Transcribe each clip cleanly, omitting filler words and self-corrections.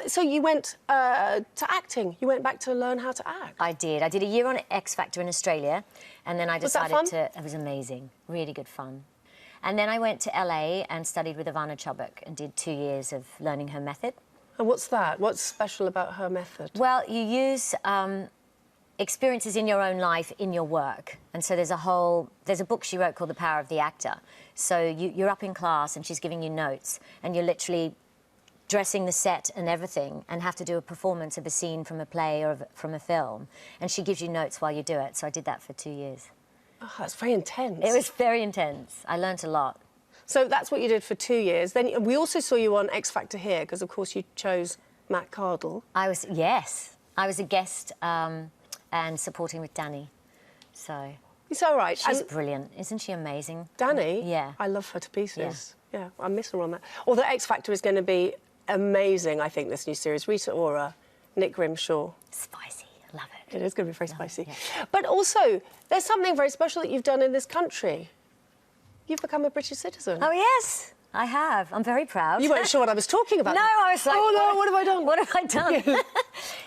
So you went to acting. You went back to learn how to act. I did. I did a year on X Factor in Australia, and then I decided was that fun? It was amazing, really good fun. And then I went to LA and studied with Ivana Chubbuck and did 2 years of learning her method. And what's that? What's special about her method? Well, you use experiences in your own life in your work. And so there's a book she wrote called The Power of the Actor. So you're up in class and she's giving you notes and you're literally dressing the set and everything and have to do a performance of a scene from a play or from a film. And she gives you notes while you do it. So I did that for 2 years. Oh, that's very intense. It was very intense. I learnt a lot. So that's what you did for 2 years. Then we also saw you on X Factor here, because, of course, you chose Matt Cardle. Yes. I was a guest and supporting with Danny. So... It's all right. She's brilliant. Isn't she amazing? Danny? Yeah. I love her to pieces. Yeah, I miss her on that. Although X Factor is going to be amazing, I think, this new series. Rita Ora, Nick Grimshaw. Spicy. I love it. It is going to be very spicy. Yeah. But also, there's something very special that you've done in this country. You've become a British citizen. Oh, yes, I have. I'm very proud. You weren't sure what I was talking about. No, I was like... Oh, no, what have I done? What have I done?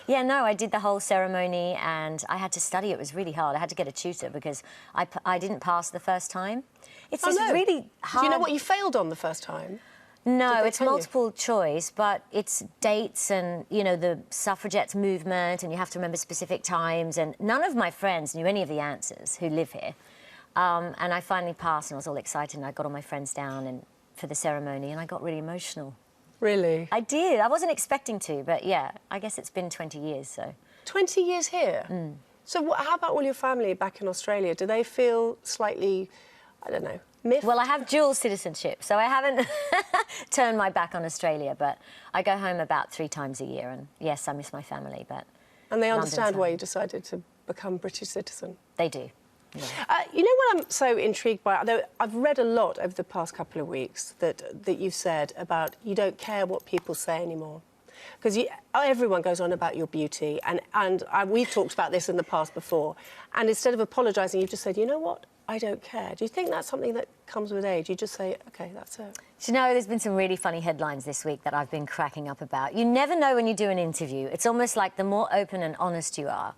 Yeah, no, I did the whole ceremony and I had to study. It was really hard. I had to get a tutor because I didn't pass the first time. It's just really hard... Do you know what you failed on the first time? No, it's multiple choice, but it's dates and, you know, the suffragettes movement, and you have to remember specific times, and none of my friends knew any of the answers who live here. And I finally passed, and I was all excited, and I got all my friends down and for the ceremony, and I got really emotional. Really? I did. I wasn't expecting to, but, yeah, I guess it's been 20 years, so... 20 years here? Mm. So how about all your family back in Australia? Do they feel slightly, I don't know, miffed? Well, I have dual citizenship, so I haven't turned my back on Australia, but I go home about 3 times a year, and, yes, I miss my family, but... And they understand why you decided to become British citizen? They do. Yeah. You know what I'm so intrigued by? Though I've read a lot over the past couple of weeks that you've said about you don't care what people say anymore. Because everyone goes on about your beauty, and we've talked about this in the past before, and instead of apologising, you've just said, you know what, I don't care. Do you think that's something that comes with age? You just say, OK, that's it. Do you know, there's been some really funny headlines this week that I've been cracking up about. You never know when you do an interview. It's almost like the more open and honest you are,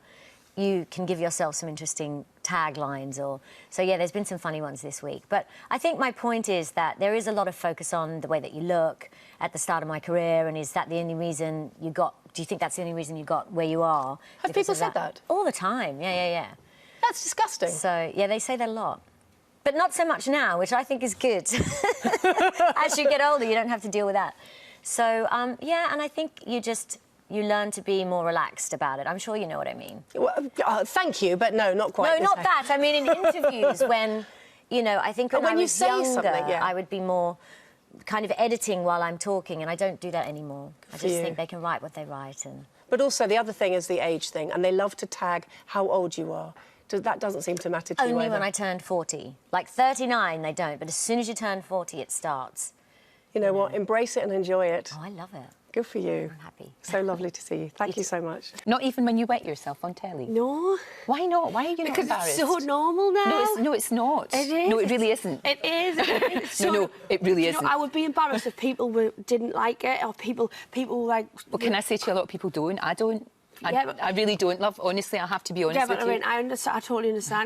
you can give yourself some interesting taglines or... So, yeah, there's been some funny ones this week. But I think my point is that there is a lot of focus on the way that you look at the start of my career, and is that the only reason you got... Do you think that's the only reason you got where you are? Have people said that? All the time, yeah. That's disgusting. So, yeah, they say that a lot. But not so much now, which I think is good. As you get older, you don't have to deal with that. So, yeah, and I think you learn to be more relaxed about it. I'm sure you know what I mean. Well, thank you, but no, not quite. No, not that. I mean, in interviews, when, you know, I think when I was younger, I would be more kind of editing while I'm talking, and I don't do that anymore. I just think they can write what they write. But also, the other thing is the age thing, and they love to tag how old you are. That doesn't seem to matter to you either. Only when I turned 40. Like 39, they don't, but as soon as you turn 40, it starts. You know what? Embrace it and enjoy it. Oh, I love it. Good for you. I'm happy. So lovely to see you. Thank you so much. Not even when you wet yourself on telly? No. Why not? Why are you not embarrassed? Because it's so normal now. No, it's not. It is. No, it really isn't. It is. So, no, it really isn't. I would be embarrassed if people didn't like it, or people like... Well, can I say to you, a lot of people don't? I don't. Yeah, I really don't, love. Honestly, I have to be honest with you. Yeah, but I mean, I totally understand.